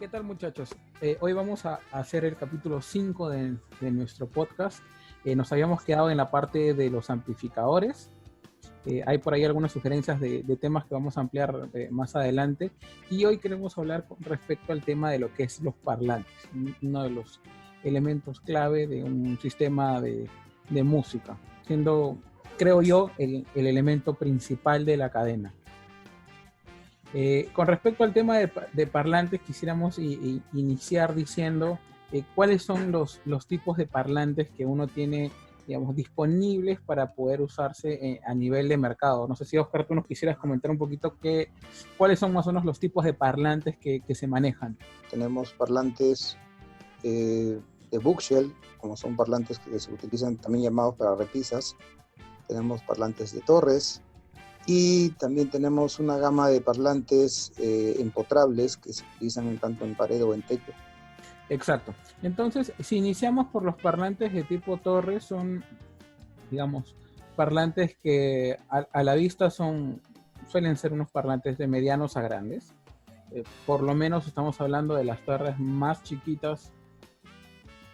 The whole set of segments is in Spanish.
¿Qué tal, muchachos? Hoy vamos a hacer el capítulo 5 de nuestro podcast. Nos habíamos quedado en la parte de los amplificadores. Hay por ahí algunas sugerencias de temas que vamos a ampliar más adelante. Y hoy queremos hablar con respecto al tema de lo que es los parlantes, uno de los elementos clave de un sistema de música, siendo, creo yo, el elemento principal de la cadena. Con respecto al tema de parlantes, quisiéramos iniciar diciendo cuáles son los tipos de parlantes que uno tiene, digamos, disponibles para poder usarse a nivel de mercado. No sé si, Oscar, tú nos quisieras comentar un poquito cuáles son más o menos los tipos de parlantes que se manejan. Tenemos parlantes de bookshelf, como son parlantes que se utilizan también llamados para repisas. Tenemos parlantes de torres. Y también tenemos una gama de parlantes empotrables que se utilizan tanto en pared o en techo. Exacto. Entonces, si iniciamos por los parlantes de tipo torre, son, digamos, parlantes que a la vista suelen ser unos parlantes de medianos a grandes. Por lo menos estamos hablando de las torres más chiquitas.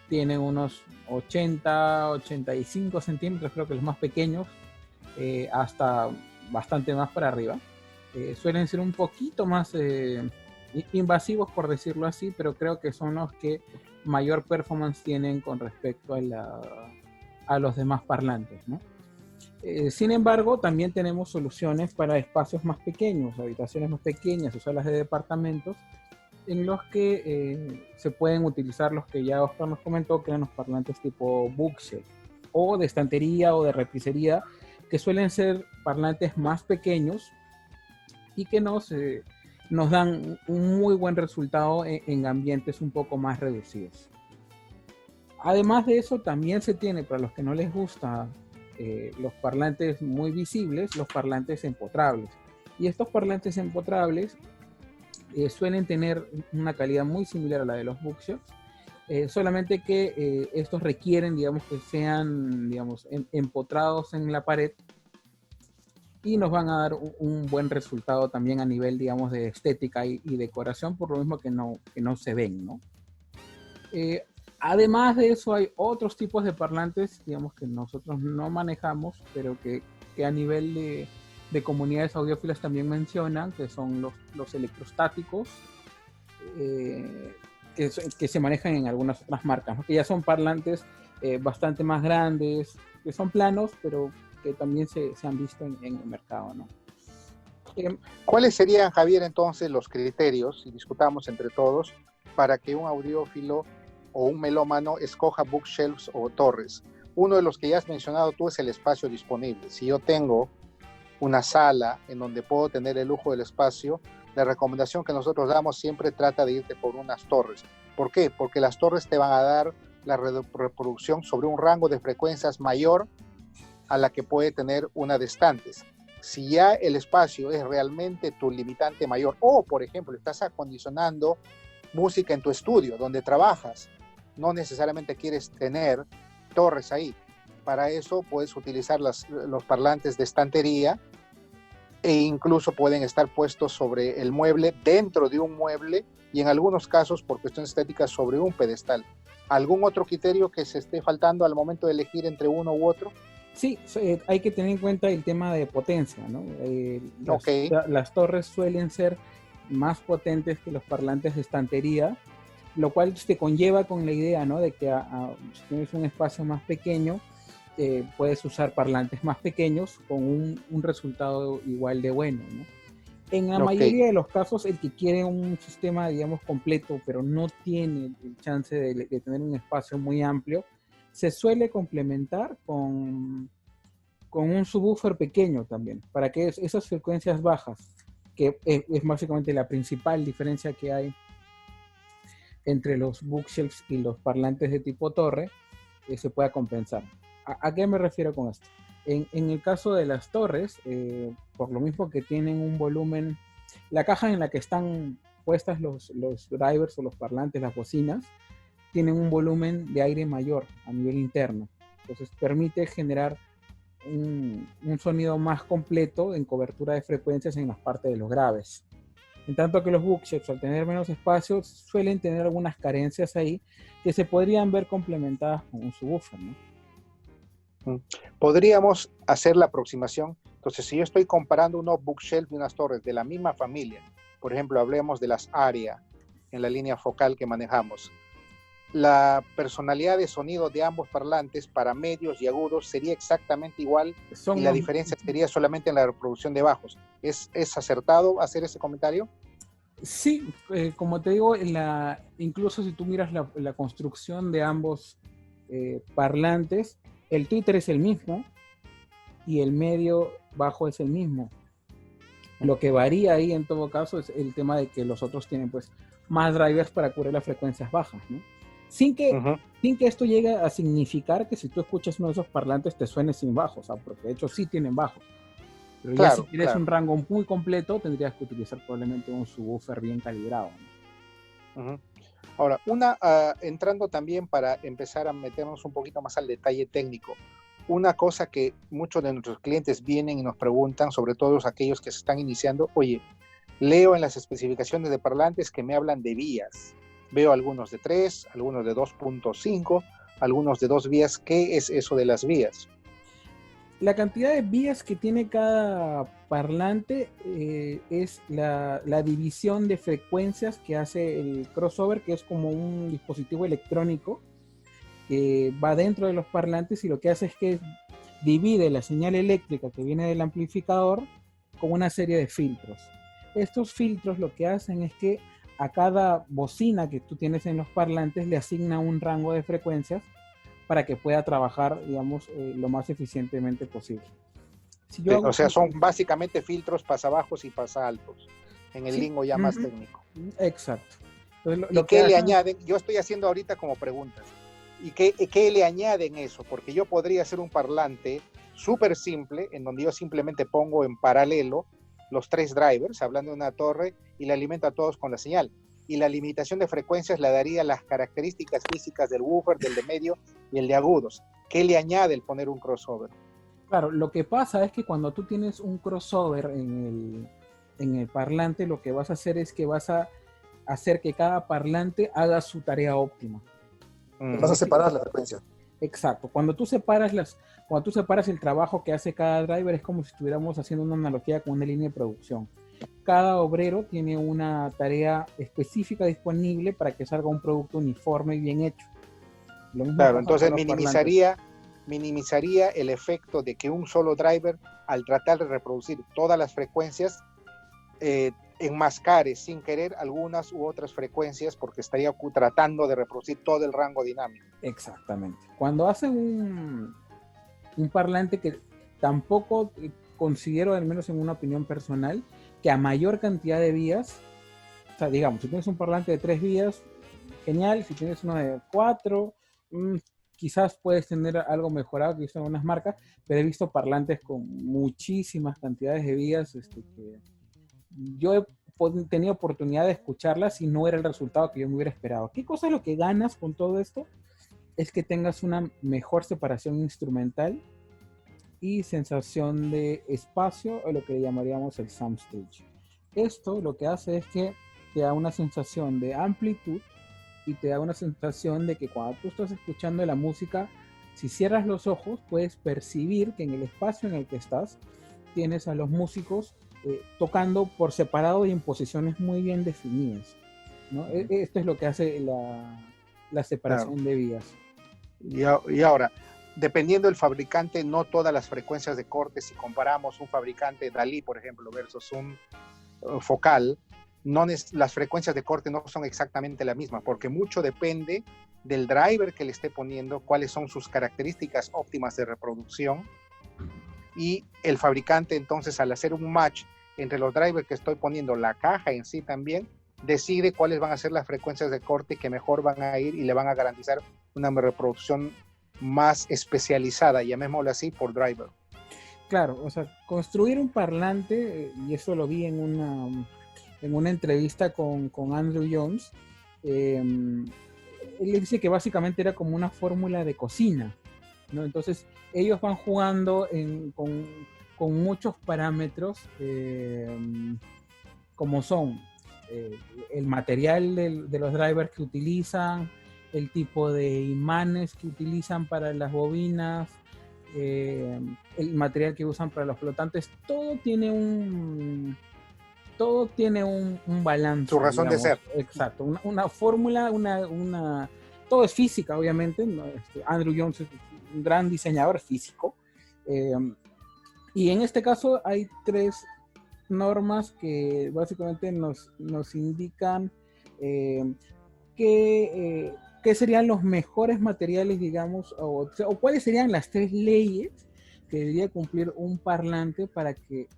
Tienen unos 80, 85 centímetros, creo que los más pequeños, hasta bastante más para arriba. Suelen ser un poquito más invasivos, por decirlo así, pero creo que son los que mayor performance tienen con respecto a los demás parlantes, ¿no? Sin embargo, también tenemos soluciones para espacios más pequeños, habitaciones más pequeñas o salas de departamentos, en los que se pueden utilizar los que ya Oscar nos comentó, que eran los parlantes tipo bookshelf, o de estantería o de repisería, que suelen ser parlantes más pequeños y que nos dan un muy buen resultado en ambientes un poco más reducidos. Además de eso, también se tiene, para los que no les gusta los parlantes muy visibles, los parlantes empotrables. Y estos parlantes empotrables suelen tener una calidad muy similar a la de los bookshelf, solamente que estos requieren, digamos, que sean, digamos, empotrados en la pared, y nos van a dar un buen resultado también a nivel, digamos, de estética y decoración, por lo mismo que no se ven, ¿no? Además de eso, hay otros tipos de parlantes, digamos, que nosotros no manejamos, pero que a nivel de comunidades audiófilas también mencionan, que son los electrostáticos, que se manejan en algunas otras marcas, ¿no? Que ya son parlantes bastante más grandes, que son planos, pero que también se han visto en el mercado, ¿no? ¿Cuáles serían, Javier, entonces los criterios, si discutamos entre todos, para que un audiófilo o un melómano escoja bookshelves o torres? Uno de los que ya has mencionado tú es el espacio disponible. Si yo tengo una sala en donde puedo tener el lujo del espacio, la recomendación que nosotros damos siempre trata de irte por unas torres. ¿Por qué? Porque las torres te van a dar la reproducción sobre un rango de frecuencias mayor a la que puede tener una de estantes. Si ya el espacio es realmente tu limitante mayor, o por ejemplo estás acondicionando música en tu estudio donde trabajas, no necesariamente quieres tener torres ahí. Para eso puedes utilizar los parlantes de estantería, e incluso pueden estar puestos sobre el mueble, dentro de un mueble, y en algunos casos por cuestiones estéticas sobre un pedestal. ¿Algún otro criterio que se esté faltando al momento de elegir entre uno u otro? Sí, hay que tener en cuenta el tema de potencia, ¿no? Las torres suelen ser más potentes que los parlantes de estantería, lo cual te conlleva con la idea, ¿no? De que si tienes un espacio más pequeño, puedes usar parlantes más pequeños con un resultado igual de bueno, ¿no? En la mayoría de los casos, el que quiere un sistema, digamos, completo, pero no tiene el chance de tener un espacio muy amplio, se suele complementar con un subwoofer pequeño también, para que esas frecuencias bajas, que es básicamente la principal diferencia que hay entre los bookshelves y los parlantes de tipo torre, se pueda compensar. ¿A qué me refiero con esto? En el caso de las torres, por lo mismo que tienen un volumen, la caja en la que están puestas los drivers o los parlantes, las bocinas, tienen un volumen de aire mayor a nivel interno. Entonces permite generar un sonido más completo en cobertura de frecuencias en las partes de los graves. En tanto que los bookshelves, al tener menos espacio, suelen tener algunas carencias ahí que se podrían ver complementadas con un subwoofer, ¿no? Podríamos hacer la aproximación. Entonces, si yo estoy comparando unos bookshelves y unas torres de la misma familia, por ejemplo, hablemos de las ARIA en la línea focal que manejamos, la personalidad de sonido de ambos parlantes para medios y agudos sería exactamente igual y la diferencia sería solamente en la reproducción de bajos. ¿Es acertado hacer ese comentario? Sí, como te digo, incluso si tú miras la construcción de ambos parlantes, el tweeter es el mismo y el medio bajo es el mismo. Lo que varía ahí en todo caso es el tema de que los otros tienen pues más drivers para cubrir las frecuencias bajas, ¿no? Sin que esto llegue a significar que si tú escuchas uno de esos parlantes te suene sin bajos, porque de hecho sí tienen bajos. Pero claro, ya si tienes un rango muy completo, tendrías que utilizar probablemente un subwoofer bien calibrado, ¿no? Ahora, entrando también para empezar a meternos un poquito más al detalle técnico, una cosa que muchos de nuestros clientes vienen y nos preguntan, sobre todo aquellos que se están iniciando, oye, leo en las especificaciones de parlantes que me hablan de vías. Veo algunos de 3, algunos de 2.5, algunos de 2 vías. ¿Qué es eso de las vías? La cantidad de vías que tiene cada parlante es la división de frecuencias que hace el crossover, que es como un dispositivo electrónico que va dentro de los parlantes y lo que hace es que divide la señal eléctrica que viene del amplificador con una serie de filtros. Estos filtros lo que hacen es que a cada bocina que tú tienes en los parlantes le asigna un rango de frecuencias para que pueda trabajar, digamos, lo más eficientemente posible. O sea, son básicamente filtros pasabajos y pasaltos, en el lingo ya más técnico. Exacto. Entonces, ¿Y qué le añaden? Yo estoy haciendo ahorita como preguntas. ¿Y qué le añaden eso? Porque yo podría hacer un parlante súper simple, en donde yo simplemente pongo en paralelo los 3 drivers, hablando de una torre, y le alimento a todos con la señal. Y la limitación de frecuencias le daría las características físicas del woofer, del de medio y el de agudos. ¿Qué le añade el poner un crossover? Claro, lo que pasa es que cuando tú tienes un crossover en el parlante, lo que vas a hacer es que vas a hacer que cada parlante haga su tarea óptima. Vas a separar la frecuencia. Exacto. Cuando tú separas el trabajo que hace cada driver, es como si estuviéramos haciendo una analogía con una línea de producción. Cada obrero tiene una tarea específica disponible para que salga un producto uniforme y bien hecho. Claro, entonces minimizaría el efecto de que un solo driver, al tratar de reproducir todas las frecuencias, enmascare sin querer algunas u otras frecuencias porque estaría tratando de reproducir todo el rango dinámico. Exactamente. Cuando hacen un parlante que tampoco considero, al menos en una opinión personal, que a mayor cantidad de vías, o sea, digamos, si tienes un parlante de 3 vías, genial. Si tienes uno de 4, quizás puedes tener algo mejorado, que he visto en algunas marcas, pero he visto parlantes con muchísimas cantidades de vías que yo he tenido oportunidad de escucharlas y no era el resultado que yo me hubiera esperado. ¿Qué cosa es lo que ganas con todo esto? Es que tengas una mejor separación instrumental y sensación de espacio, o lo que le llamaríamos el soundstage. Esto lo que hace es que te da una sensación de amplitud y te da una sensación de que cuando tú estás escuchando la música, si cierras los ojos, puedes percibir que en el espacio en el que estás tienes a los músicos tocando por separado y en posiciones muy bien definidas, ¿no? Esto es lo que hace la separación de vías. Y ahora, dependiendo del fabricante, no todas las frecuencias de corte, si comparamos un fabricante Dalí, por ejemplo, versus un Focal, las frecuencias de corte no son exactamente la misma, porque mucho depende del driver que le esté poniendo, cuáles son sus características óptimas de reproducción, y el fabricante entonces, al hacer un match entre los drivers que estoy poniendo, la caja en sí también, decide cuáles van a ser las frecuencias de corte que mejor van a ir y le van a garantizar una reproducción más especializada, llamémoslo así, por driver. Claro, o sea, construir un parlante, y eso lo vi en una entrevista con Andrew Jones, él dice que básicamente era como una fórmula de cocina, ¿no? Entonces ellos van jugando con muchos parámetros, como son el material de los drivers que utilizan, el tipo de imanes que utilizan para las bobinas, el material que usan para los flotantes, todo tiene un balance. Su razón, digamos, de ser. Exacto, una fórmula, todo es física, obviamente, ¿no? Andrew Jones es un gran diseñador físico. Y en este caso hay 3 normas que básicamente nos indican qué serían los mejores materiales, digamos, o cuáles serían las 3 leyes que debería cumplir un parlante para que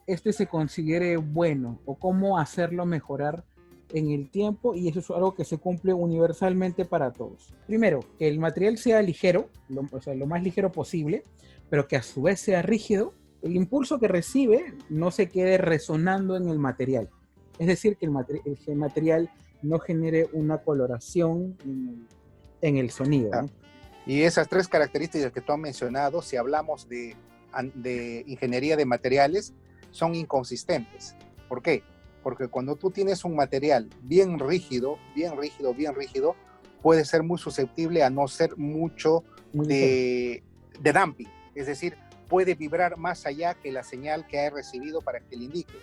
este se considere bueno, o cómo hacerlo mejorar en el tiempo, y eso es algo que se cumple universalmente para todos. Primero, que el material sea ligero, lo más ligero posible, pero que a su vez sea rígido. El impulso que recibe no se quede resonando en el material. Es decir, que el material no genere una coloración en el sonido, ¿no? Y esas 3 características que tú has mencionado, si hablamos de ingeniería de materiales, son inconsistentes. ¿Por qué? Porque cuando tú tienes un material bien rígido, puede ser muy susceptible a no ser mucho de damping. Es decir, puede vibrar más allá que la señal que ha recibido para que le indique.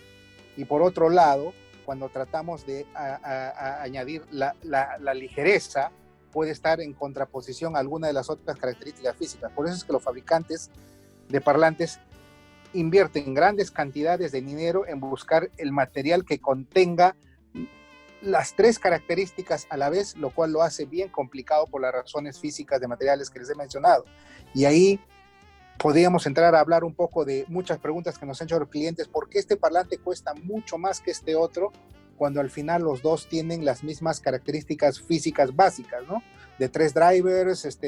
Y por otro lado, cuando tratamos de añadir la ligereza, puede estar en contraposición a alguna de las otras características físicas. Por eso es que los fabricantes de parlantes invierten grandes cantidades de dinero en buscar el material que contenga las 3 características a la vez, lo cual lo hace bien complicado por las razones físicas de materiales que les he mencionado. Y ahí podríamos entrar a hablar un poco de muchas preguntas que nos han hecho los clientes. ¿Por qué este parlante cuesta mucho más que este otro, cuando al final los 2 tienen las mismas características físicas básicas, ¿no? De 3 drivers,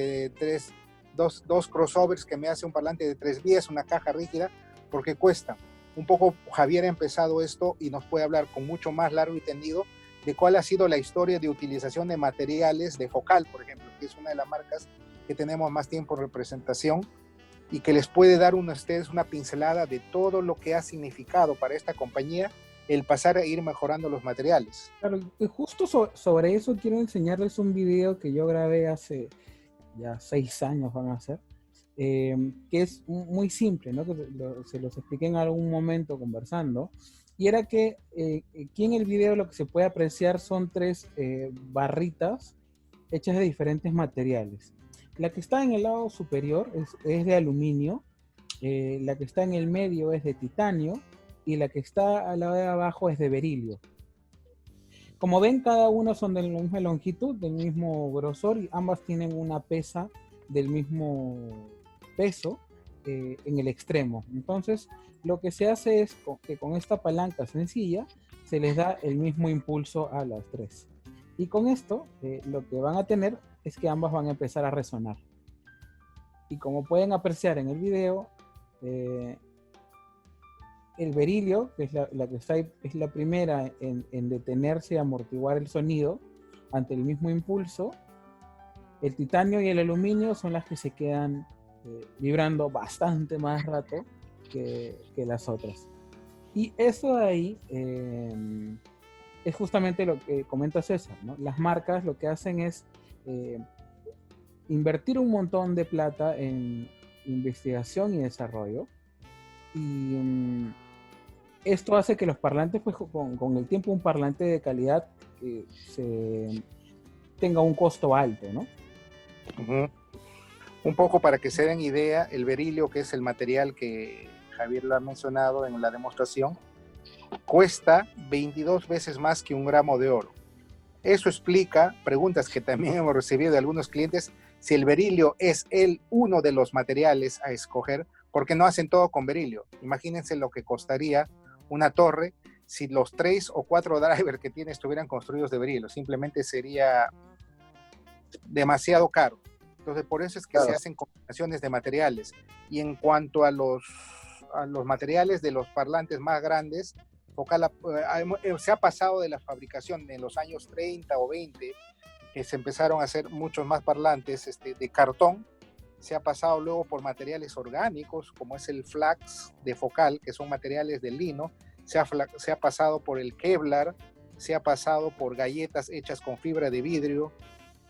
2 crossovers que me hace un parlante de 3 vías, una caja rígida. ¿Por qué cuesta? Un poco Javier ha empezado esto y nos puede hablar con mucho más largo y tendido de cuál ha sido la historia de utilización de materiales de Focal, por ejemplo, que es una de las marcas que tenemos más tiempo en representación, y que les puede dar a ustedes una pincelada de todo lo que ha significado para esta compañía el pasar a ir mejorando los materiales. Claro, y justo sobre eso quiero enseñarles un video que yo grabé hace ya 6 años, van a ser, que es muy simple, ¿no? Que se los expliqué en algún momento conversando, y era que aquí en el video lo que se puede apreciar son 3 barritas hechas de diferentes materiales. La que está en el lado superior es de aluminio, la que está en el medio es de titanio, y la que está al lado de abajo es de berilio. Como ven, cada una son de la misma longitud, del mismo grosor, y ambas tienen una pesa del mismo peso en el extremo. Entonces, lo que se hace es que con esta palanca sencilla se les da el mismo impulso a las 3. Y con esto, lo que van a tener es que ambas van a empezar a resonar. Y como pueden apreciar en el video, el berilio, que es la que está ahí, es la primera en detenerse y amortiguar el sonido ante el mismo impulso. El titanio y el aluminio son las que se quedan vibrando bastante más rato que las otras. Y eso de ahí es justamente lo que comenta César, ¿no? Las marcas lo que hacen es invertir un montón de plata en investigación y desarrollo, y esto hace que los parlantes, pues con el tiempo, un parlante de calidad tenga un costo alto, ¿no? Uh-huh. Un poco para que se den idea, el berilio, que es el material que Javier lo ha mencionado en la demostración, cuesta 22 veces más que 1 gramo de oro. Eso explica preguntas que también hemos recibido de algunos clientes: si el berilio es uno de los materiales a escoger, porque no hacen todo con berilio. Imagínense lo que costaría una torre si los 3 o 4 drivers que tiene estuvieran construidos de berilio. Simplemente sería demasiado caro. Entonces, por eso es que se hacen combinaciones de materiales. Y en cuanto a los materiales de los parlantes más grandes, Focal se ha pasado de la fabricación en los años 30 o 20, que se empezaron a hacer muchos más parlantes de cartón. Se ha pasado luego por materiales orgánicos, como es el flax de Focal, que son materiales de lino, se ha pasado por el Kevlar, se ha pasado por galletas hechas con fibra de vidrio,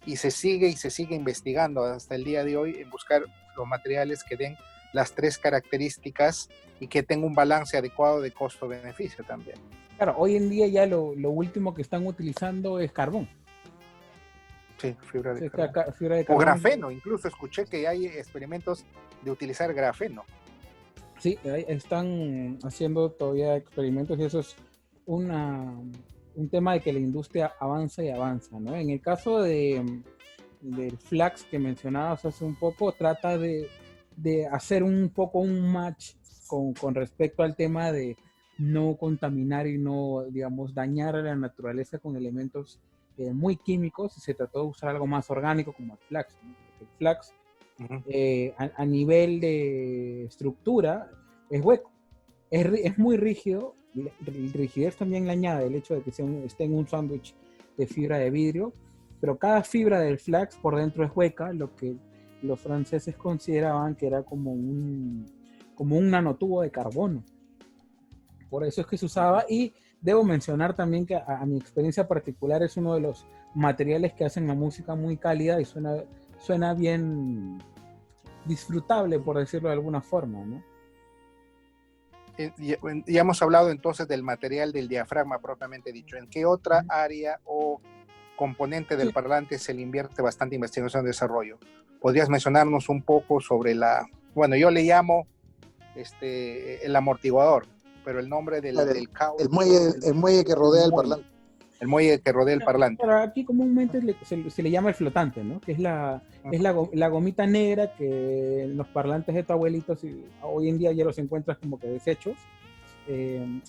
y se sigue investigando hasta el día de hoy en buscar los materiales que den las tres características y que tenga un balance adecuado de costo-beneficio también. Claro, hoy en día ya lo último que están utilizando es carbón. Sí, fibra de carbón. O grafeno, incluso escuché que hay experimentos de utilizar grafeno. Sí, están haciendo todavía experimentos y eso es un tema de que la industria avanza y avanza, ¿no? En el caso del flax que mencionabas hace un poco, trata de hacer un poco un match con respecto al tema de no contaminar y no, digamos, dañar a la naturaleza con elementos muy químicos, y se trató de usar algo más orgánico como el flax, ¿no? El flax a nivel de estructura es hueco, es muy rígido. Rigidez también le añade el hecho de que esté en un sándwich de fibra de vidrio, pero cada fibra del flax por dentro es hueca, lo que los franceses consideraban que era como un nanotubo de carbono. Por eso es que se usaba, y debo mencionar también que a mi experiencia particular es uno de los materiales que hacen la música muy cálida y suena bien disfrutable, por decirlo de alguna forma, ¿no? Ya hemos hablado entonces del material del diafragma propiamente dicho. ¿En qué otra área o componente del parlante se le invierte bastante investigación y desarrollo? ¿Podrías mencionarnos un poco sobre bueno, yo le llamo el amortiguador, pero el nombre del caucho, el muelle que rodea el parlante. El muelle que rodea el parlante. Pero aquí comúnmente se le llama el flotante, ¿no? Que es la gomita negra que en los parlantes de tu abuelito hoy en día ya los encuentras como que desechos.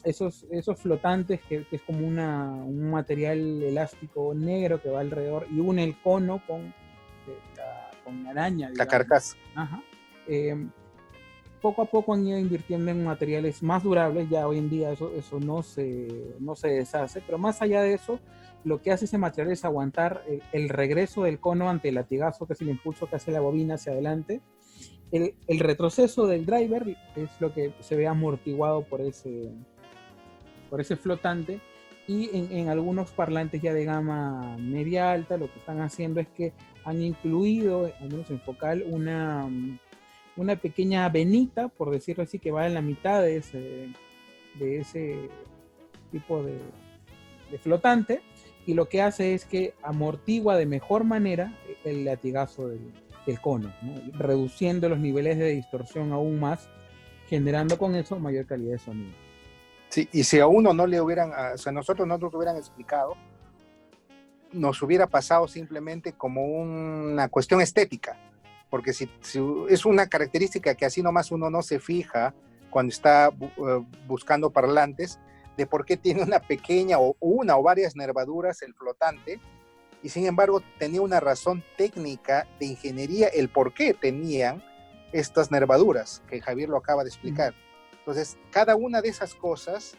Esos flotantes que es como un material elástico negro que va alrededor y une el cono con la araña, digamos. La carcasa. Ajá. Poco a poco han ido invirtiendo en materiales más durables. Ya hoy en día eso no se deshace, pero más allá de eso, lo que hace ese material es aguantar el regreso del cono ante el latigazo, que es el impulso que hace la bobina hacia adelante. El retroceso del driver es lo que se ve amortiguado por ese flotante, y en algunos parlantes ya de gama media alta lo que están haciendo es que han incluido, al menos en focal, una pequeña venita, por decirlo así, que va en la mitad de ese tipo de flotante, y lo que hace es que amortigua de mejor manera el latigazo del cono, ¿no? Reduciendo los niveles de distorsión aún más, generando con eso mayor calidad de sonido. Sí, y si a uno no le hubieran, nosotros no nos hubieran explicado, nos hubiera pasado simplemente como una cuestión estética. Porque si es una característica que así nomás uno no se fija cuando está buscando parlantes, de por qué tiene una pequeña o una o varias nervaduras el flotante, y sin embargo tenía una razón técnica de ingeniería el por qué tenían estas nervaduras, que Javier lo acaba de explicar. Entonces, cada una de esas cosas,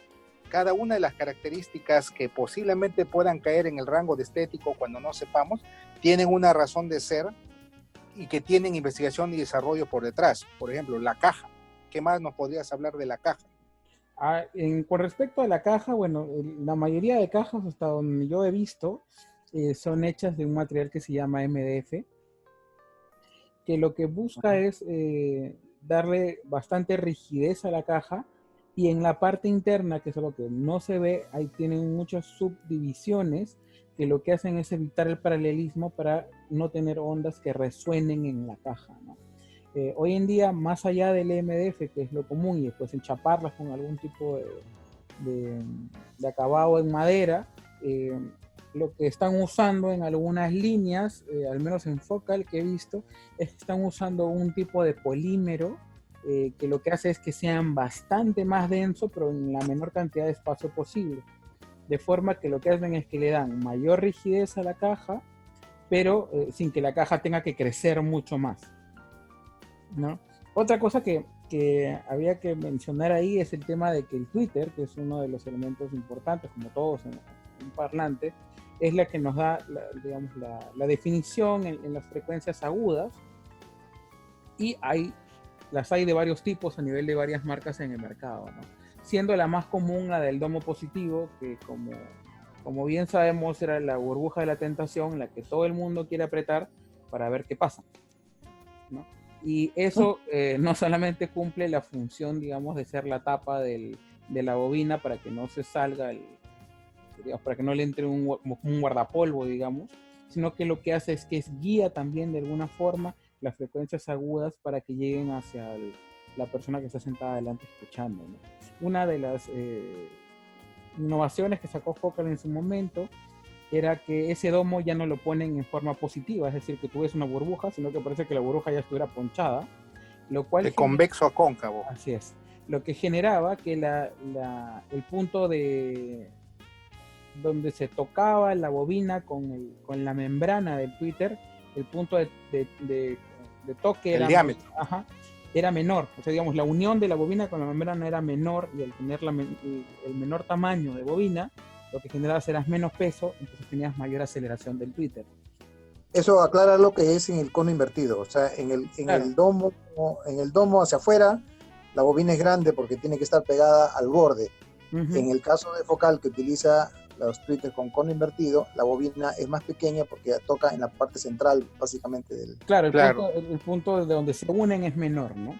cada una de las características que posiblemente puedan caer en el rango de estético cuando no sepamos, tienen una razón de ser y que tienen investigación y desarrollo por detrás. Por ejemplo, la caja. ¿Qué más nos podrías hablar de la caja? Con respecto a la caja, bueno, la mayoría de cajas, hasta donde yo he visto, son hechas de un material que se llama MDF, que lo que busca es darle bastante rigidez a la caja, y en la parte interna, que es lo que no se ve, ahí tienen muchas subdivisiones que lo que hacen es evitar el paralelismo para no tener ondas que resuenen en la caja, ¿no? Hoy en día, más allá del MDF, que es lo común, y después enchaparlas con algún tipo de acabado en madera, lo que están usando en algunas líneas, al menos en Focal que he visto, es que están usando un tipo de polímero que lo que hace es que sean bastante más denso, pero en la menor cantidad de espacio posible. De forma que lo que hacen es que le dan mayor rigidez a la caja, pero sin que la caja tenga que crecer mucho más, ¿no? Otra cosa que había que mencionar ahí es el tema de que el tweeter, que es uno de los elementos importantes, como todos en un parlante, es la que nos da la definición en las frecuencias agudas, y las hay de varios tipos a nivel de varias marcas en el mercado, ¿no? siendo la más común la del domo positivo, que como bien sabemos era la burbuja de la tentación, la que todo el mundo quiere apretar para ver qué pasa, ¿no? Y eso no solamente cumple la función, digamos, de ser la tapa de la bobina para que no se salga, digamos, para que no le entre un guardapolvo, digamos, sino que lo que hace es que guía también de alguna forma las frecuencias agudas para que lleguen hacia la persona que está sentada adelante escuchando, ¿no? Una de las innovaciones que sacó Focal en su momento era que ese domo ya no lo ponen en forma positiva, es decir, que tú ves una burbuja, sino que parece que la burbuja ya estuviera ponchada, lo cual... De convexo a cóncavo. Así es. Lo que generaba que el punto de donde se tocaba la bobina con la membrana del Twitter, el punto de toque el diámetro. Era menor. O sea, digamos, la unión de la bobina con la membrana era menor, y al tener el menor tamaño de bobina, lo que generabas era menos peso, entonces tenías mayor aceleración del Twitter. Eso aclara lo que es en el cono invertido. O sea, en el domo hacia afuera, la bobina es grande porque tiene que estar pegada al borde. En el caso de Focal, que utiliza los tweeters con cono invertido, la bobina es más pequeña porque toca en la parte central, básicamente. El punto de donde se unen es menor, ¿no?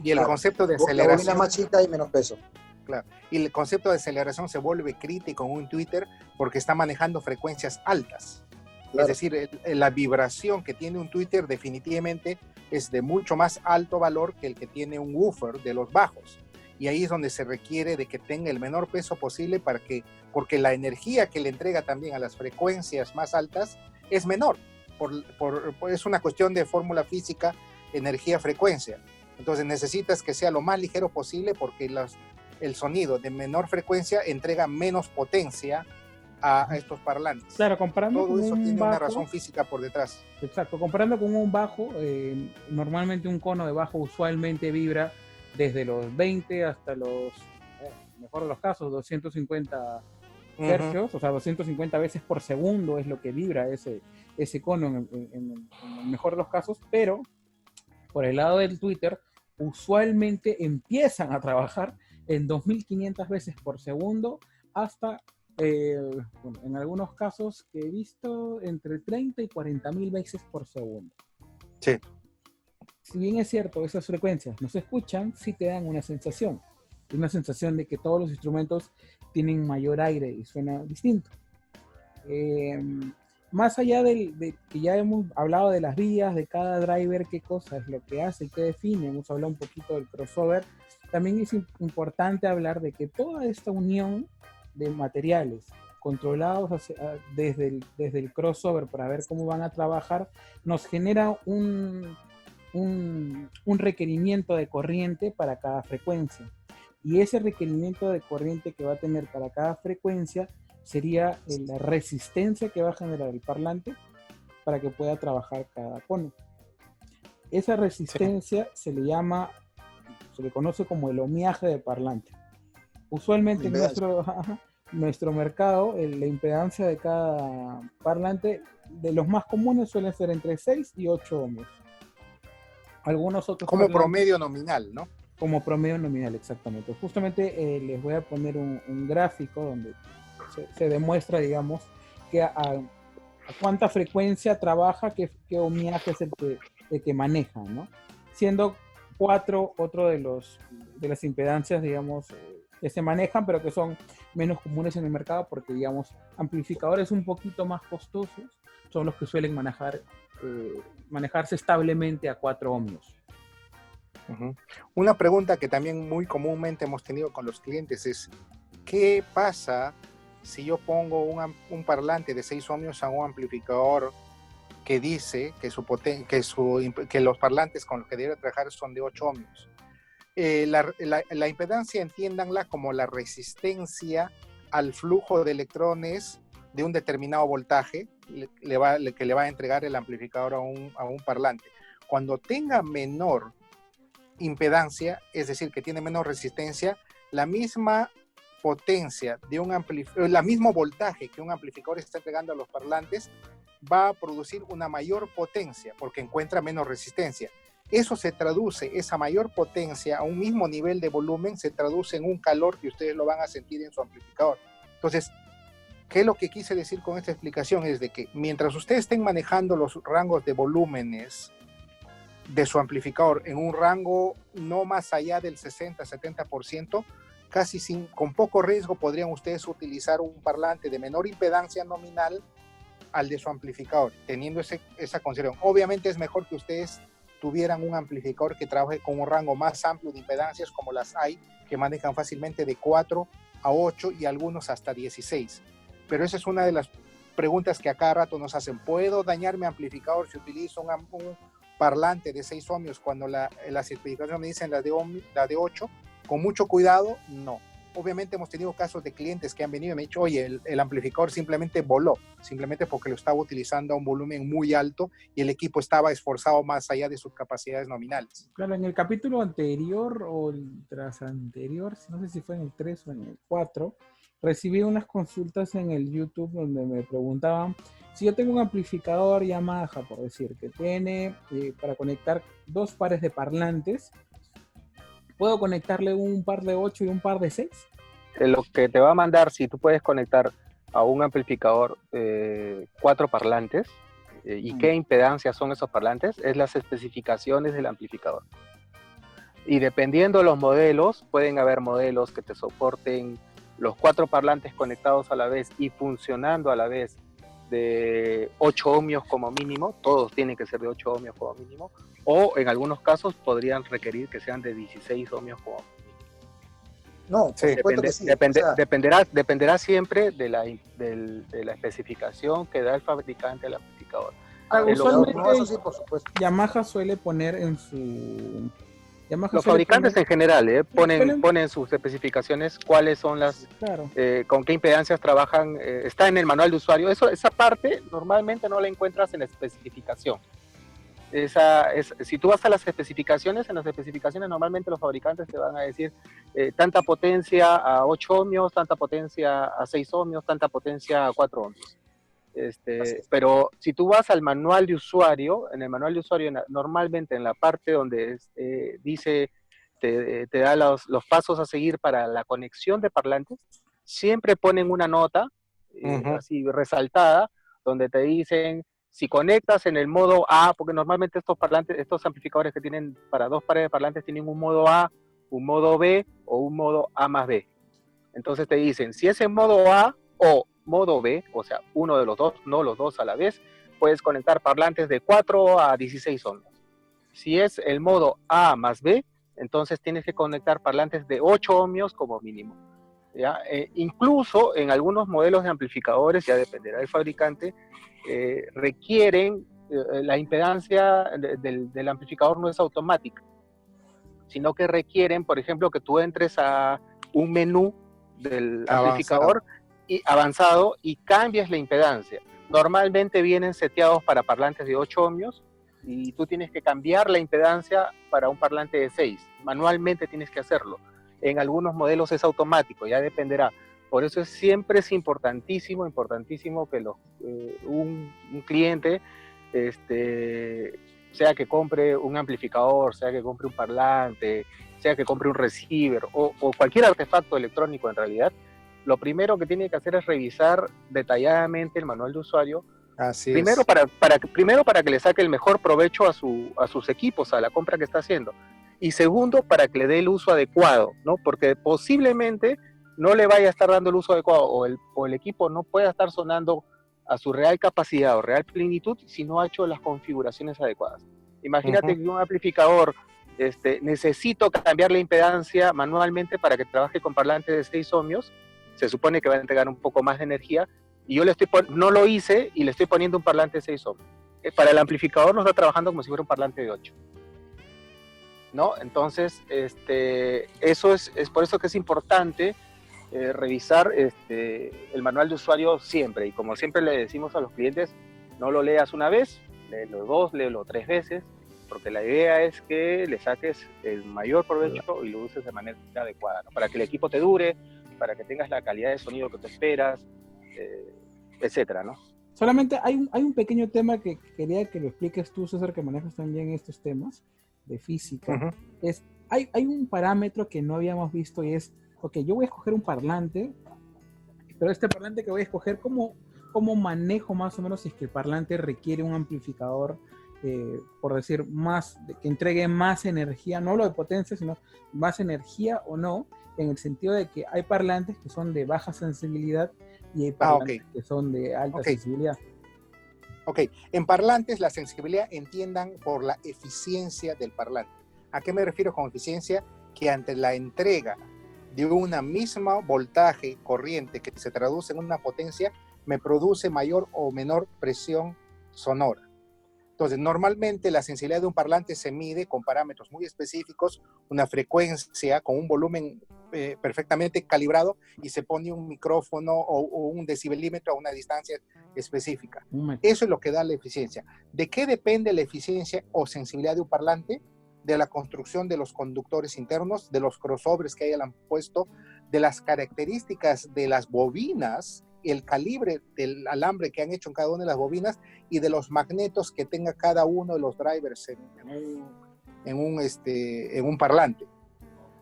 Y el concepto de aceleración... La bobina es más chica y menos peso. Claro. Y el concepto de aceleración se vuelve crítico en un Twitter porque está manejando frecuencias altas. Claro. Es decir, la vibración que tiene un Twitter definitivamente es de mucho más alto valor que el que tiene un woofer de los bajos. Y ahí es donde se requiere de que tenga el menor peso posible porque la energía que le entrega también a las frecuencias más altas es menor. Es una cuestión de fórmula física, energía-frecuencia. Entonces necesitas que sea lo más ligero posible porque el sonido de menor frecuencia entrega menos potencia a estos parlantes. Claro, comparando todo con eso un tiene bajo, una razón física por detrás. Exacto, comparando con un bajo, normalmente un cono de bajo usualmente vibra desde los 20 hasta los, mejor de los casos, 250 hercios, o sea, 250 veces por segundo es lo que vibra ese cono en el mejor de los casos, pero por el lado del Twitter, usualmente empiezan a trabajar en 2500 veces por segundo hasta, en algunos casos que he visto, entre 30 y 40.000 veces por segundo. Sí. Si bien es cierto, esas frecuencias no se escuchan, sí te dan una sensación de que todos los instrumentos tienen mayor aire y suena distinto. Más allá de que ya hemos hablado de las vías, de cada driver, qué cosa es lo que hace y qué define, hemos hablado un poquito del crossover, también es importante hablar de que toda esta unión de materiales controlados desde el crossover para ver cómo van a trabajar, nos genera un requerimiento de corriente para cada frecuencia. Y ese requerimiento de corriente que va a tener para cada frecuencia sería la resistencia que va a generar el parlante para que pueda trabajar cada cono. Esa resistencia se le conoce como el ohmiaje de parlante. Usualmente en nuestro mercado, la impedancia de cada parlante, de los más comunes, suelen ser entre 6 y 8 ohmios. Algunos otros como promedio nominal, ¿no? Como promedio nominal, exactamente. Justamente les voy a poner un gráfico donde se demuestra, digamos, que a cuánta frecuencia trabaja, qué ohmiaje es el que maneja, ¿no? Siendo 4 otro de las impedancias, digamos, que se manejan, pero que son menos comunes en el mercado porque, digamos, amplificadores un poquito más costosos son los que suelen manejarse establemente a 4 ohmios. Una pregunta que también muy comúnmente hemos tenido con los clientes es ¿qué pasa si yo pongo un parlante de 6 ohmios a un amplificador que dice que los parlantes con los que debe trabajar son de 8 ohmios? La impedancia, entiéndanla como la resistencia al flujo de electrones de un determinado voltaje que le va a entregar el amplificador a un parlante. Cuando tenga menor impedancia, es decir, que tiene menos resistencia, la misma potencia de el mismo voltaje que un amplificador está entregando a los parlantes va a producir una mayor potencia porque encuentra menos resistencia. eso se traduce, esa mayor potencia a un mismo nivel de volumen, se traduce en un calor que ustedes lo van a sentir en su amplificador. Entonces, ¿qué es lo que quise decir con esta explicación? Es de que mientras ustedes estén manejando los rangos de volúmenes de su amplificador en un rango no más allá del 60-70%, con poco riesgo podrían ustedes utilizar un parlante de menor impedancia nominal al de su amplificador, teniendo esa consideración. Obviamente es mejor que ustedes tuvieran un amplificador que trabaje con un rango más amplio de impedancias, como las hay, que manejan fácilmente de 4 a 8 y algunos hasta 16. Pero esa es una de las preguntas que a cada rato nos hacen. ¿Puedo dañar mi amplificador si utilizo un parlante de 6 ohmios cuando las especificaciones me dicen la de 8? Con mucho cuidado, no. Obviamente hemos tenido casos de clientes que han venido y me han dicho, oye, el amplificador simplemente voló, simplemente porque lo estaba utilizando a un volumen muy alto y el equipo estaba esforzado más allá de sus capacidades nominales. Claro, en el capítulo anterior o el tras anterior, no sé si fue en el 3 o en el 4, recibí unas consultas en el YouTube donde me preguntaban si yo tengo un amplificador Yamaha, por decir, que tiene para conectar 2 pares de parlantes, ¿puedo conectarle un par de 8 y un par de 6? Lo que te va a mandar, si tú puedes conectar a un amplificador 4 parlantes, y qué impedancia son esos parlantes, es las especificaciones del amplificador. Y dependiendo de los modelos, pueden haber modelos que te soporten los 4 parlantes conectados a la vez y funcionando a la vez de 8 ohmios como mínimo, todos tienen que ser de 8 ohmios como mínimo, o en algunos casos podrían requerir que sean de 16 ohmios como mínimo. No, por supuesto que sí. Dependerá siempre de la especificación que da el fabricante al amplificador. Usualmente no, eso sí, por supuesto. Yamaha suele poner en su... Los fabricantes en general ponen sus especificaciones, cuáles son las, claro, con qué impedancias trabajan, está en el manual de usuario. Esa parte normalmente no la encuentras en la especificación. Si tú vas a las especificaciones, en las especificaciones normalmente los fabricantes te van a decir tanta potencia a 8 ohmios, tanta potencia a 6 ohmios, tanta potencia a 4 ohmios. Pero si tú vas al manual de usuario, en el manual de usuario normalmente en la parte donde dice, te da los pasos a seguir para la conexión de parlantes, siempre ponen una nota así resaltada, donde te dicen, si conectas en el modo A, porque normalmente estos amplificadores que tienen para 2 pares de parlantes tienen un modo A, un modo B o un modo A más B. Entonces te dicen, si es en modo A o modo B, o sea, uno de los dos, no los dos a la vez, puedes conectar parlantes de 4 a 16 ohmios. Si es el modo A más B, entonces tienes que conectar parlantes de 8 ohmios como mínimo. ¿Ya? Incluso en algunos modelos de amplificadores, ya dependerá del fabricante, requieren, la impedancia del amplificador no es automática, sino que requieren, por ejemplo, que tú entres a un menú del amplificador avanzado y cambies la impedancia. Normalmente vienen seteados para parlantes de 8 ohmios y tú tienes que cambiar la impedancia para un parlante de 6. Manualmente tienes que hacerlo. En algunos modelos es automático, ya dependerá. Por eso siempre es importantísimo que un cliente, sea que compre un amplificador, sea que compre un parlante, sea que compre un receiver o cualquier artefacto electrónico en realidad, lo primero que tiene que hacer es revisar detalladamente el manual de usuario. Así primero es. Primero para que le saque el mejor provecho a sus equipos, a la compra que está haciendo. Y segundo, para que le dé el uso adecuado, ¿no? Porque posiblemente no le vaya a estar dando el uso adecuado o el equipo no pueda estar sonando a su real capacidad o real plenitud si no ha hecho las configuraciones adecuadas. Imagínate que un amplificador necesito cambiar la impedancia manualmente para que trabaje con parlantes de 6 ohmios, se supone que va a entregar un poco más de energía, y yo no lo hice y le estoy poniendo un parlante de 6 ohmios. Para el amplificador nos está trabajando como si fuera un parlante de 8. ¿No? Entonces, eso es por eso que es importante revisar el manual de usuario siempre, y como siempre le decimos a los clientes, no lo leas una vez, léelo 2, léelo 3 veces, porque la idea es que le saques el mayor provecho y lo uses de manera adecuada, ¿no? Para que el equipo te dure, para que tengas la calidad de sonido que te esperas, etcétera, ¿no? Solamente hay un pequeño tema que quería que lo expliques tú, César, que manejas también estos temas. de física, Ujú. hay un parámetro que no habíamos visto y es, ok, yo voy a escoger un parlante, pero este parlante que voy a escoger, ¿cómo manejo más o menos si es que el parlante requiere un amplificador, por decir, que entregue más energía, no lo de potencia, sino más energía o no, en el sentido de que hay parlantes que son de baja sensibilidad y hay parlantes que son de alta sensibilidad. Ok, en parlantes la sensibilidad entiendan por la eficiencia del parlante. ¿A qué me refiero con eficiencia? Que ante la entrega de una misma voltaje corriente que se traduce en una potencia, me produce mayor o menor presión sonora. Entonces, normalmente la sensibilidad de un parlante se mide con parámetros muy específicos, una frecuencia con un volumen perfectamente calibrado y se pone un micrófono o un decibelímetro a una distancia específica. Eso es lo que da la eficiencia. ¿De qué depende la eficiencia o sensibilidad de un parlante? De la construcción de los conductores internos, de los crossovers que hayan puesto, de las características de las bobinas, el calibre del alambre que han hecho en cada una de las bobinas y de los magnetos que tenga cada uno de los drivers en un parlante.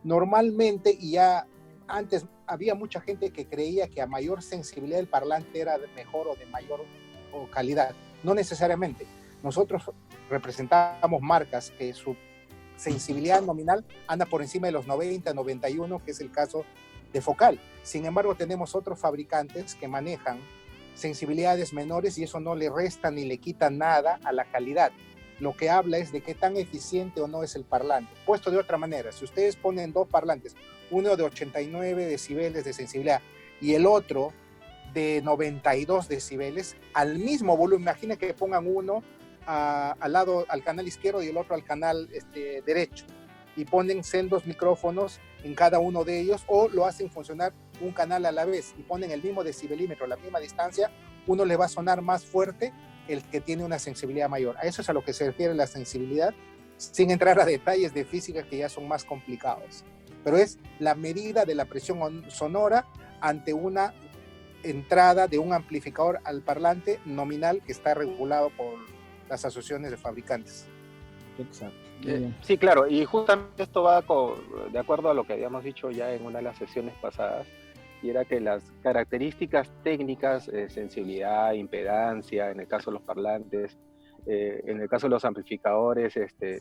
Normalmente, y ya antes había mucha gente que creía que a mayor sensibilidad el parlante era mejor o de mayor calidad. No necesariamente. Nosotros representamos marcas que su sensibilidad nominal anda por encima de los 90, 91, que es el caso de Focal. Sin embargo, tenemos otros fabricantes que manejan sensibilidades menores y eso no le resta ni le quita nada a la calidad. Lo que habla es de qué tan eficiente o no es el parlante. Puesto de otra manera, si ustedes ponen dos parlantes, uno de 89 decibeles de sensibilidad y el otro de 92 decibeles, al mismo volumen, imagina que pongan uno al lado, al canal izquierdo y el otro al canal derecho, y ponen sendos micrófonos en cada uno de ellos, o lo hacen funcionar un canal a la vez y ponen el mismo decibelímetro, la misma distancia, uno le va a sonar más fuerte el que tiene una sensibilidad mayor. A eso es a lo que se refiere la sensibilidad, sin entrar a detalles de física que ya son más complicados. Pero es la medida de la presión sonora ante una entrada de un amplificador al parlante nominal que está regulado por las asociaciones de fabricantes. Exacto. Sí, claro, y justamente esto va de acuerdo a lo que habíamos dicho ya en una de las sesiones pasadas, y era que las características técnicas, sensibilidad, impedancia, en el caso de los parlantes, en el caso de los amplificadores,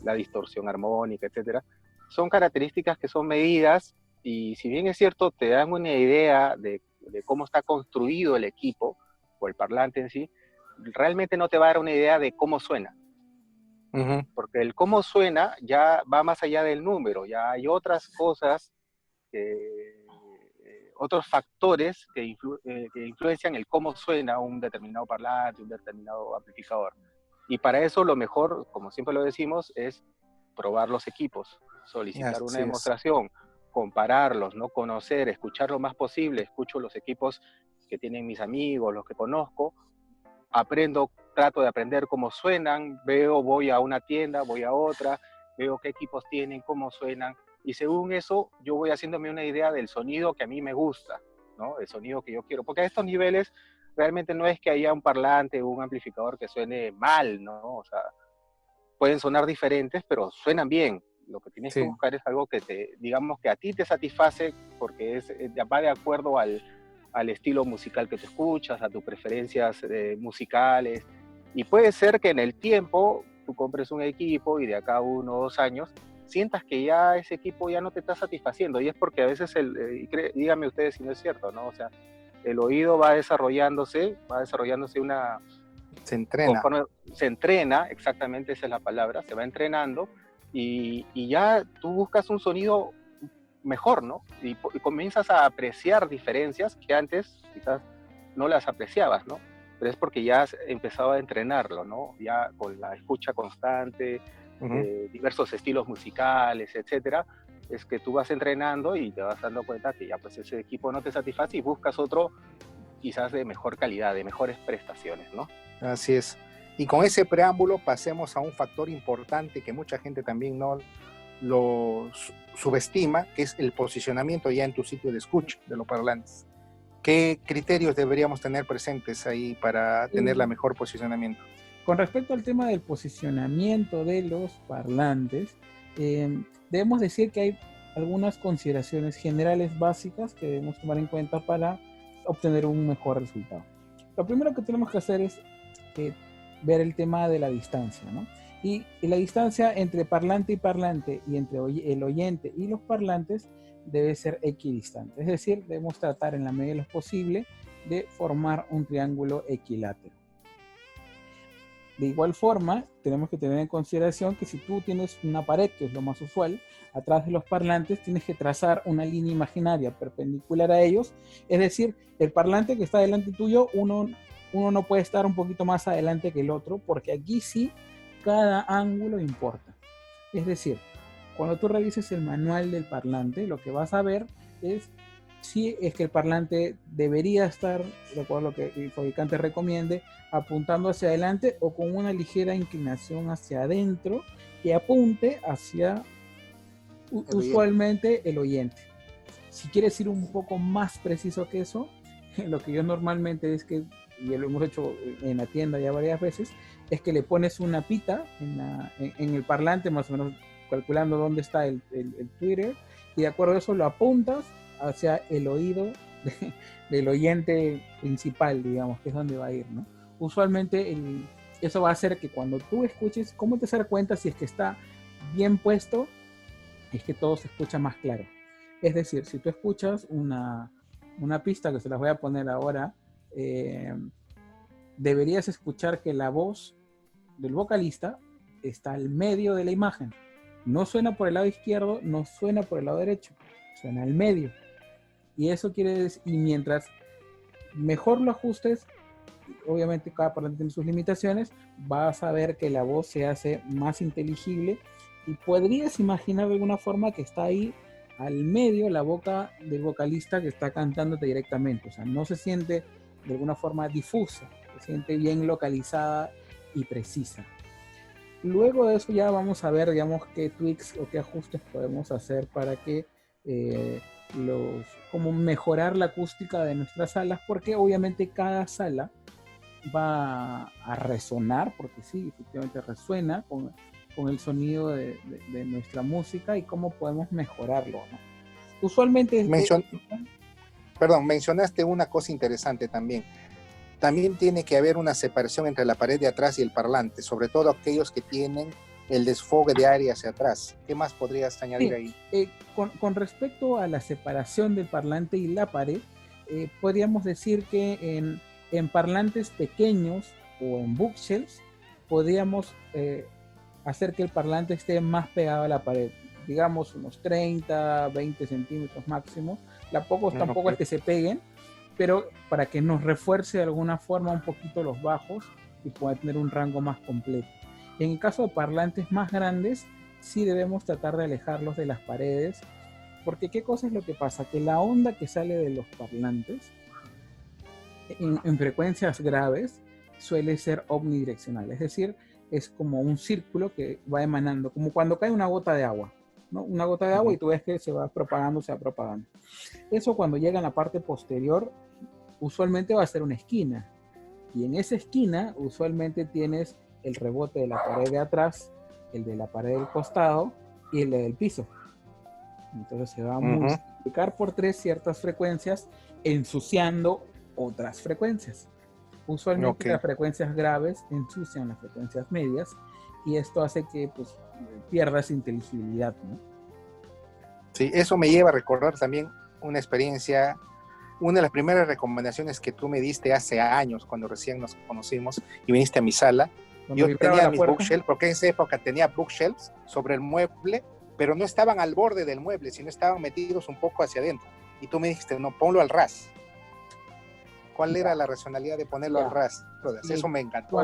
la distorsión armónica, etcétera, son características que son medidas, y si bien es cierto, te dan una idea de cómo está construido el equipo, o el parlante en sí, realmente no te va a dar una idea de cómo suena. Porque el cómo suena ya va más allá del número, ya hay otras cosas, otros factores que influencian el cómo suena un determinado parlante, un determinado amplificador. Y para eso lo mejor, como siempre lo decimos, es probar los equipos, solicitar una demostración, compararlos, ¿no? Conocer, escuchar lo más posible. Escucho los equipos que tienen mis amigos, los que conozco, trato de aprender cómo suenan, voy a una tienda, voy a otra, veo qué equipos tienen, cómo suenan, y según eso yo voy haciéndome una idea del sonido que a mí me gusta, ¿no? El sonido que yo quiero, porque a estos niveles realmente no es que haya un parlante o un amplificador que suene mal, ¿no? O sea, pueden sonar diferentes, pero suenan bien. Lo que tienes que buscar es algo que digamos que a ti te satisface, porque va de acuerdo al estilo musical que te escuchas, a tus preferencias musicales, y puede ser que en el tiempo tú compres un equipo y de acá a 1 o 2 años sientas que ya ese equipo ya no te está satisfaciendo, y es porque a veces, díganme ustedes si no es cierto, ¿no? O sea, el oído va desarrollándose una... Se entrena. Se entrena, exactamente esa es la palabra, se va entrenando, y ya tú buscas un sonido mejor, ¿no? Y comienzas a apreciar diferencias que antes quizás no las apreciabas, ¿no? Pero es porque ya has empezado a entrenarlo, ¿no? Ya con la escucha constante, diversos estilos musicales, etcétera, es que tú vas entrenando y te vas dando cuenta que ya pues ese equipo no te satisface y buscas otro quizás de mejor calidad, de mejores prestaciones, ¿no? Así es. Y con ese preámbulo pasemos a un factor importante que mucha gente también no lo subestima, que es el posicionamiento ya en tu sitio de escucha de los parlantes. ¿Qué criterios deberíamos tener presentes ahí para tener la mejor posicionamiento? Con respecto al tema del posicionamiento de los parlantes, debemos decir que hay algunas consideraciones generales básicas que debemos tomar en cuenta para obtener un mejor resultado. Lo primero que tenemos que hacer es ver el tema de la distancia, ¿no? Y la distancia entre parlante y parlante y entre el oyente y los parlantes debe ser equidistante. Es decir, debemos tratar en la medida de lo posible de formar un triángulo equilátero. De igual forma, tenemos que tener en consideración que si tú tienes una pared, que es lo más usual, atrás de los parlantes tienes que trazar una línea imaginaria perpendicular a ellos. Es decir, el parlante que está delante tuyo, uno no puede estar un poquito más adelante que el otro, porque aquí sí cada ángulo importa. Es decir, cuando tú revises el manual del parlante, lo que vas a ver es si es que el parlante debería estar, de acuerdo a lo que el fabricante recomiende, apuntando hacia adelante o con una ligera inclinación hacia adentro que apunte hacia usualmente el oyente. Si quieres ir un poco más preciso que eso, lo que yo normalmente es que, y lo hemos hecho en la tienda ya varias veces, es que le pones una pita en el parlante, más o menos calculando dónde está el Twitter, y de acuerdo a eso lo apuntas hacia el oído del oyente principal, digamos, que es donde va a ir, ¿no? Usualmente eso va a hacer que cuando tú escuches, ¿cómo te das cuenta si es que está bien puesto? Es que todo se escucha más claro. Es decir, si tú escuchas una pista, que se las voy a poner ahora, deberías escuchar que la voz del vocalista está al medio de la imagen. No suena por el lado izquierdo, no suena por el lado derecho, suena al medio. Y eso quiere decir, y mientras mejor lo ajustes, obviamente cada parlante tiene sus limitaciones, vas a ver que la voz se hace más inteligible y podrías imaginar de alguna forma que está ahí al medio la boca del vocalista que está cantándote directamente. O sea, no se siente de alguna forma difusa, se siente bien localizada y precisa. Luego de eso ya vamos a ver, digamos, qué tweaks o qué ajustes podemos hacer para que como mejorar la acústica de nuestras salas, porque obviamente cada sala va a resonar, porque sí, efectivamente resuena con el sonido de nuestra música, y cómo podemos mejorarlo, ¿no? Usualmente... mencionaste una cosa interesante también. También tiene que haber una separación entre la pared de atrás y el parlante, sobre todo aquellos que tienen el desfogue de aire hacia atrás. ¿Qué más podrías añadir ahí? Con respecto a la separación del parlante y la pared, podríamos decir que en parlantes pequeños o en bookshelves podríamos hacer que el parlante esté más pegado a la pared, digamos unos 30, 20 centímetros máximo. Tampoco es que se peguen, pero para que nos refuerce de alguna forma un poquito los bajos y pueda tener un rango más completo. En el caso de parlantes más grandes, sí debemos tratar de alejarlos de las paredes, porque ¿qué cosa es lo que pasa? Que la onda que sale de los parlantes en frecuencias graves suele ser omnidireccional, es decir, es como un círculo que va emanando, como cuando cae una gota de agua, ¿no? Una gota de agua y tú ves que se va propagando. Eso cuando llega en la parte posterior, usualmente va a ser una esquina, y en esa esquina usualmente tienes el rebote de la pared de atrás, el de la pared del costado y el del piso. Entonces se va a multiplicar por 3 ciertas frecuencias, ensuciando otras frecuencias. Usualmente las frecuencias graves ensucian las frecuencias medias, y esto hace que pues pierdas inteligibilidad, ¿no? Sí, eso me lleva a recordar también una experiencia. Una de las primeras recomendaciones que tú me diste hace años, cuando recién nos conocimos y viniste a mi sala, yo tenía mis bookshelves, porque en esa época tenía bookshelves sobre el mueble, pero no estaban al borde del mueble, sino estaban metidos un poco hacia adentro. Y tú me dijiste, no, ponlo al ras. ¿Cuál era la racionalidad de ponerlo al ras? Sí. Eso me encantó.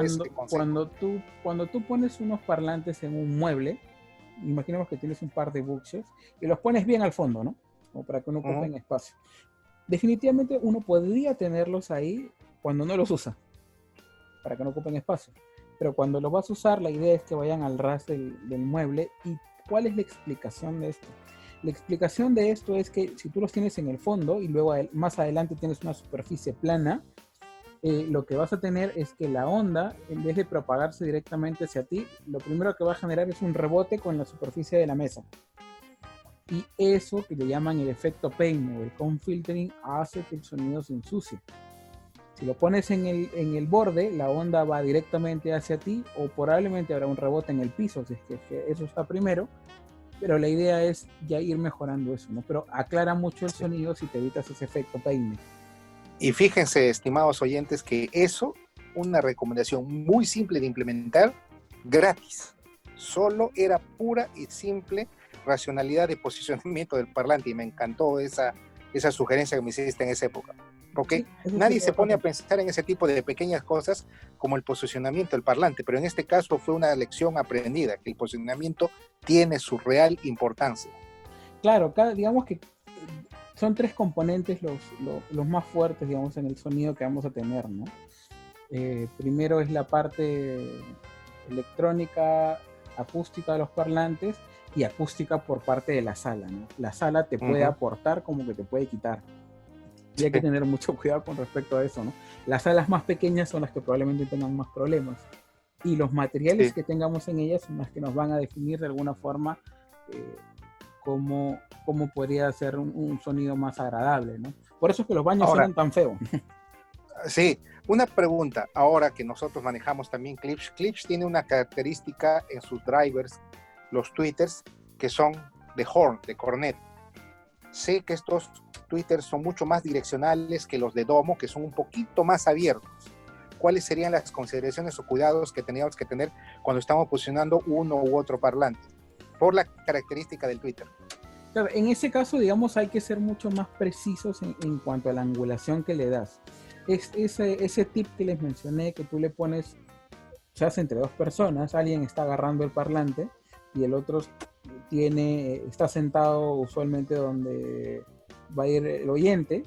Cuando tú pones unos parlantes en un mueble, imaginemos que tienes un par de bookshelves y los pones bien al fondo, ¿no? Como para que no ocupen espacio. Definitivamente uno podría tenerlos ahí cuando no los usa, para que no ocupen espacio. Pero cuando los vas a usar, la idea es que vayan al ras del mueble. ¿Y cuál es la explicación de esto? La explicación de esto es que si tú los tienes en el fondo y luego más adelante tienes una superficie plana, lo que vas a tener es que la onda, en vez de propagarse directamente hacia ti, lo primero que va a generar es un rebote con la superficie de la mesa. Y eso que le llaman el efecto peine o el cone filtering hace que el sonido se ensucie. Si lo pones en el borde, la onda va directamente hacia ti o probablemente habrá un rebote en el piso, si es que eso está primero, pero la idea es ya ir mejorando eso, ¿no? Pero aclara mucho el sonido si te evitas ese efecto peine. Y fíjense, estimados oyentes, que eso, una recomendación muy simple de implementar, gratis. Solo era pura y simple racionalidad de posicionamiento del parlante, y me encantó esa sugerencia que me hiciste en esa época. Porque sí, nadie se pone a pensar en ese tipo de pequeñas cosas como el posicionamiento del parlante, pero en este caso fue una lección aprendida, que el posicionamiento tiene su real importancia. Claro, digamos que son 3 componentes los más fuertes, digamos, en el sonido que vamos a tener, ¿no? Primero es la parte electrónica, acústica de los parlantes y acústica por parte de la sala, ¿no? La sala te puede aportar como que te puede quitar. Y hay que tener mucho cuidado con respecto a eso, ¿no? Las salas más pequeñas son las que probablemente tengan más problemas. Y los materiales que tengamos en ellas son las que nos van a definir de alguna forma cómo podría ser un sonido más agradable, ¿no? Por eso es que los baños suenan tan feos. Sí, una pregunta, ahora que nosotros manejamos también Klipsch. Klipsch tiene una característica en sus drivers, los tweeters, que son de horn, de cornet. Sé que estos tweeters son mucho más direccionales que los de Domo, que son un poquito más abiertos. ¿Cuáles serían las consideraciones o cuidados que teníamos que tener cuando estamos posicionando uno u otro parlante? Por la característica del tweeter. Claro, en ese caso, digamos, hay que ser mucho más precisos en cuanto a la angulación que le das. Ese tip que les mencioné, que tú le pones, se hace entre 2 personas, alguien está agarrando el parlante y el otro está sentado usualmente donde va a ir el oyente,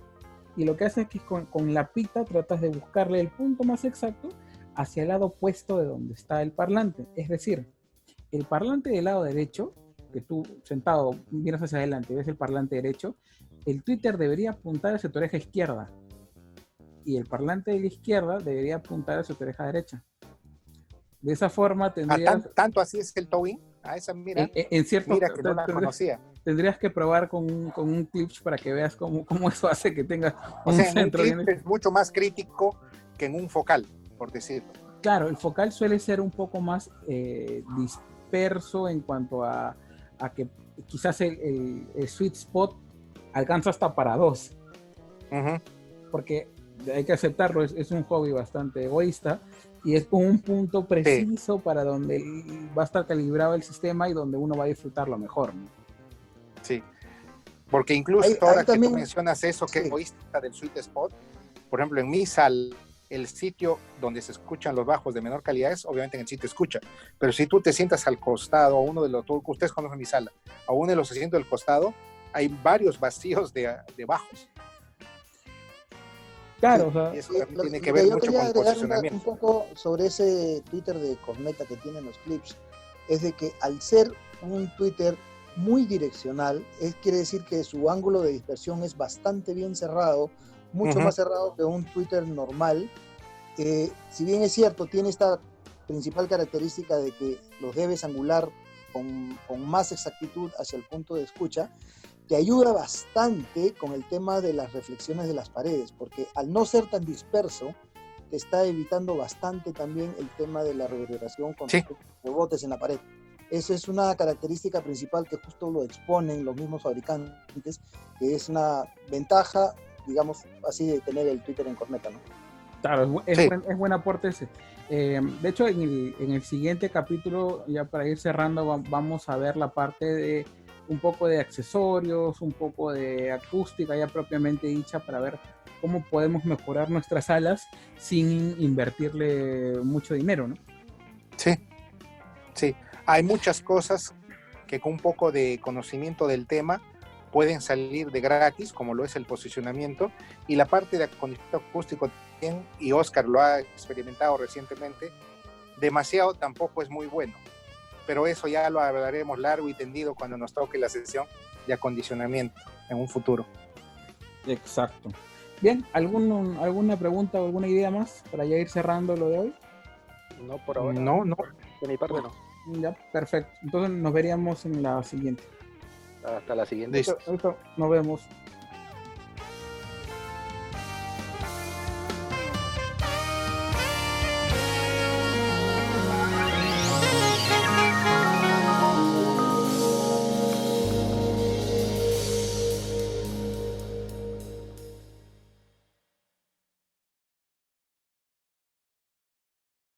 y lo que hace es que con la pita tratas de buscarle el punto más exacto hacia el lado opuesto de donde está el parlante. Es decir, el parlante del lado derecho, que tú sentado miras hacia adelante, ves el parlante derecho, el tweeter debería apuntar hacia tu oreja izquierda y el parlante de la izquierda debería apuntar hacia tu oreja derecha. De esa forma tendrías... ¿Tanto así es el towing? A esa mira, en cierto, mira que no la conocía. Tendrías que probar con un Klipsch para que veas cómo eso hace que tengas un centro. En un Klipsch es mucho más crítico que en un focal, por decirlo. Claro, el focal suele ser un poco más disperso en cuanto a que quizás el sweet spot alcanza hasta para 2. Porque hay que aceptarlo, es un hobby bastante egoísta y es un punto preciso para donde va a estar calibrado el sistema y donde uno va a disfrutarlo mejor, ¿no? Sí, porque incluso ahora que también, tú mencionas eso, que es egoísta del sweet spot, por ejemplo, en mi sala, el sitio donde se escuchan los bajos de menor calidad es obviamente en el sitio escucha, pero si tú te sientas al costado, a uno de los, ustedes conocen mi sala, a uno de los asientos del costado, hay varios vacíos de bajos. Claro, sí, o sea, eso tiene que ver mucho con el posicionamiento. Un poco sobre ese Twitter de corneta que tienen los Klipsch, es de que al ser un Twitter muy direccional, quiere decir que su ángulo de dispersión es bastante bien cerrado, mucho más cerrado que un Twitter normal. Si bien es cierto, tiene esta principal característica de que los debes angular con más exactitud hacia el punto de escucha, te ayuda bastante con el tema de las reflexiones de las paredes, porque al no ser tan disperso, te está evitando bastante también el tema de la reverberación con rebotes en la pared. Esa es una característica principal que justo lo exponen los mismos fabricantes, que es una ventaja, digamos así, de tener el Twitter en corneta, ¿no? Claro, es buen aporte ese. De hecho, en el siguiente capítulo, ya para ir cerrando, vamos a ver la parte de un poco de accesorios, un poco de acústica ya propiamente dicha, para ver cómo podemos mejorar nuestras salas sin invertirle mucho dinero, ¿no? Sí, sí. Hay muchas cosas que con un poco de conocimiento del tema pueden salir de gratis, como lo es el posicionamiento, y la parte de acondicionamiento acústico también, y Oscar lo ha experimentado recientemente, demasiado tampoco es muy bueno. Pero eso ya lo hablaremos largo y tendido cuando nos toque la sesión de acondicionamiento en un futuro. Exacto. Bien, ¿alguna pregunta o alguna idea más para ya ir cerrando lo de hoy? No, por ahora. No. De mi parte no. Ya, perfecto. Entonces nos veríamos en la siguiente. Hasta la siguiente. Listo. Listo, nos vemos.